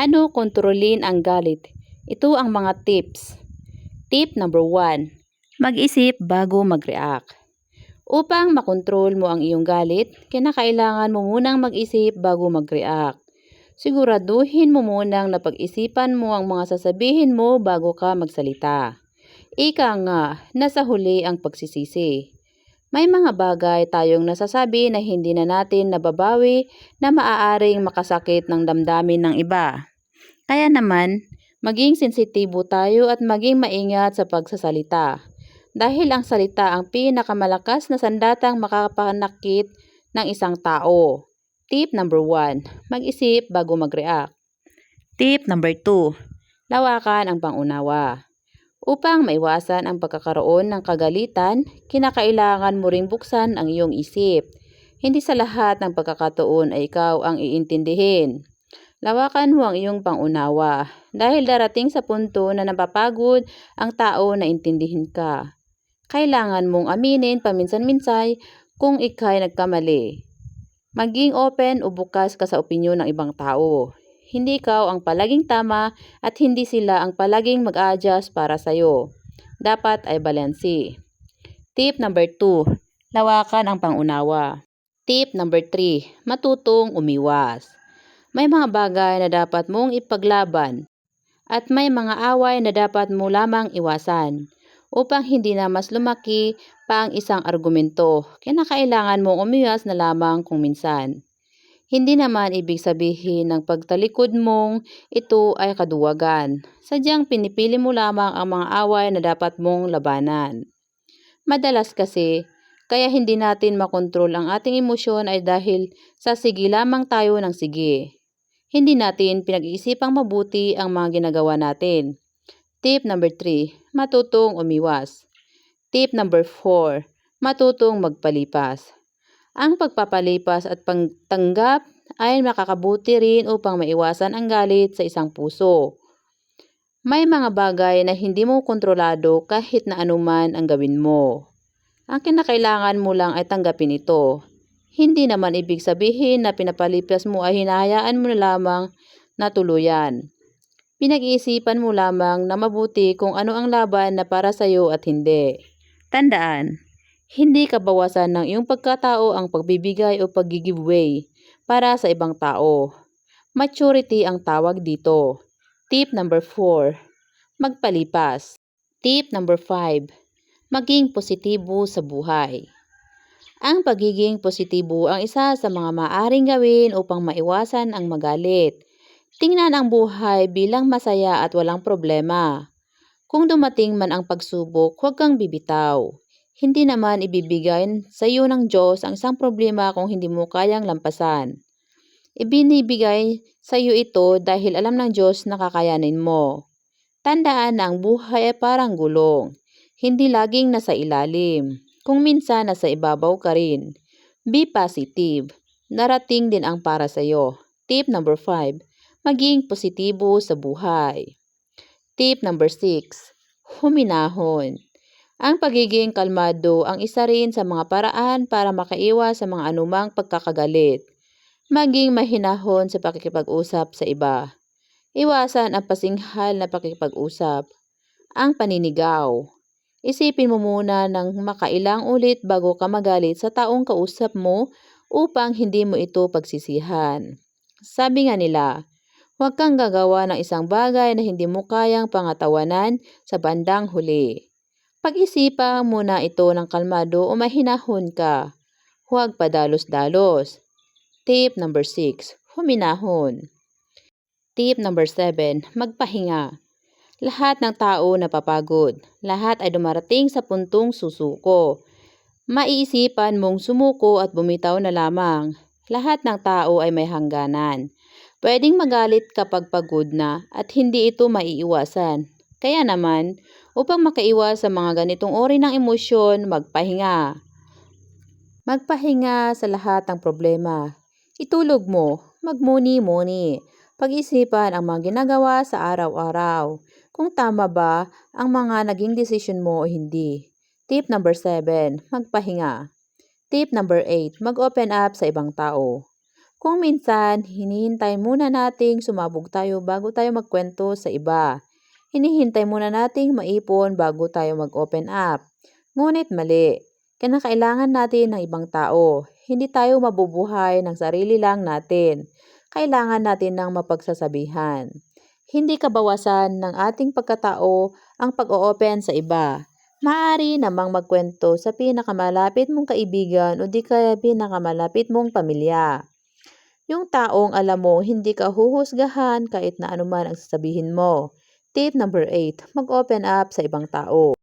Paano kontrolin ang galit? Ito ang mga tips. Tip number 1. Mag-isip bago mag-react. Upang makontrol mo ang iyong galit, kinakailangan mo munang mag-isip bago mag-react. Siguraduhin mo munang napag-isipan mo ang mga sasabihin mo bago ka magsalita. Ika nga, nasa huli ang pagsisisi. May mga bagay tayong nasasabi na hindi na natin nababawi na maaaring makasakit ng damdamin ng iba. Kaya naman, maging sensitibo tayo at maging maingat sa pagsasalita. Dahil ang salita ang pinakamalakas na sandatang makapanakit ng isang tao. Tip number 1. Mag-isip bago mag-react. Tip number 2. Lawakan ang pangunawa. Upang maiwasan ang pagkakaroon ng kagalitan, kinakailangan mo ring buksan ang iyong isip. Hindi sa lahat ng pagkakataon ay ikaw ang iintindihin. Lawakan mo ang iyong pangunawa dahil darating sa punto na napapagod ang tao na intindihin ka. Kailangan mong aminin paminsan-minsan kung ika'y nagkamali. Maging open o bukas ka sa opinyon ng ibang tao. Hindi ikaw ang palaging tama at hindi sila ang palaging mag-a-adjust para sa'yo. Dapat ay balanse. Tip number 2. Lawakan ang pangunawa. Tip number 3. Matutong umiwas. May mga bagay na dapat mong ipaglaban at may mga away na dapat mo lamang iwasan. Upang hindi na mas lumaki pa ang isang argumento, kinakailangan mong umiwas na lamang kung minsan. Hindi naman ibig sabihin ng pagtalikod mong ito ay kaduwagan. Sadyang pinipili mo lamang ang mga away na dapat mong labanan. Madalas kasi, kaya hindi natin makontrol ang ating emosyon ay dahil sa sige lamang tayo ng sige. Hindi natin pinag-iisipang mabuti ang mga ginagawa natin. Tip number 3. Matutong umiwas. Tip number 4. Matutong magpalipas. Ang pagpapalipas at pagtanggap ay makakabuti rin upang maiwasan ang galit sa isang puso. May mga bagay na hindi mo kontrolado kahit na anuman ang gawin mo. Ang kinakailangan mo lang ay tanggapin ito. Hindi naman ibig sabihin na pinapalipas mo ay hinahayaan mo na lamang na tuluyan. Pinag-iisipan mo lamang na mabuti kung ano ang laban na para sa iyo at hindi. Tandaan, hindi kabawasan ng iyong pagkatao ang pagbibigay o pag-give-way para sa ibang tao. Maturity ang tawag dito. Tip number 4. Magpalipas. Tip number 5. Maging positibo sa buhay. Ang pagiging positibo ang isa sa mga maaaring gawin upang maiwasan ang magalit. Tingnan ang buhay bilang masaya at walang problema. Kung dumating man ang pagsubok, huwag kang bibitaw. Hindi naman ibibigay sa iyo ng Diyos ang isang problema kung hindi mo kayang lampasan. Ibinibigay sa iyo ito dahil alam ng Diyos na kakayanin mo. Tandaan na ang buhay ay parang gulong. Hindi laging nasa ilalim. Kung minsan nasa ibabaw ka rin. Be positive. Darating din ang para sa iyo. Tip number 5. Maging positibo sa buhay. Tip number 6. Huminahon. Ang pagiging kalmado ang isa rin sa mga paraan para makaiwas sa mga anumang pagkakagalit. Maging mahinahon sa pakikipag-usap sa iba. Iwasan ang pasinghal na pakikipag-usap. Ang paninigaw. Isipin mo muna ng makailang ulit bago ka magalit sa taong kausap mo upang hindi mo ito pagsisihan. Sabi nga nila, huwag kang gagawa ng isang bagay na hindi mo kayang pangatawanan sa bandang huli. Pag-isipan muna ito ng kalmado o mahinahon ka. Huwag padalos-dalos. Tip number 6. Huminahon. Tip number 7. Magpahinga. Lahat ng tao napapagod. Lahat ay dumarating sa puntong susuko. Maiisipan mong sumuko at bumitaw na lamang. Lahat ng tao ay may hangganan. Pwedeng magalit kapag pagod na at hindi ito maiiwasan. Kaya naman, upang makaiwas sa mga ganitong uri ng emosyon, magpahinga. Magpahinga sa lahat ng problema. Itulog mo, magmuni-muni. Pag-isipan ang mga ginagawa sa araw-araw. Kung tama ba ang mga naging desisyon mo o hindi. Tip number 7. Magpahinga. Tip number 8. Mag-open up sa ibang tao. Kung minsan, hinihintay muna nating sumabog tayo bago tayo magkwento sa iba. Hinihintay muna nating maipon bago tayo mag-open up. Ngunit mali. Kinakailangan natin ng ibang tao. Hindi tayo mabubuhay ng sarili lang natin. Kailangan natin ng mapagsasabihan. Hindi kabawasan ng ating pagkatao ang pag-o-open sa iba. Maaari namang magkwento sa pinakamalapit mong kaibigan o di kaya pinakamalapit mong pamilya. Yung taong alam mo hindi ka huhusgahan kahit na anuman ang sasabihin mo. Tip number 8, mag-open up sa ibang tao.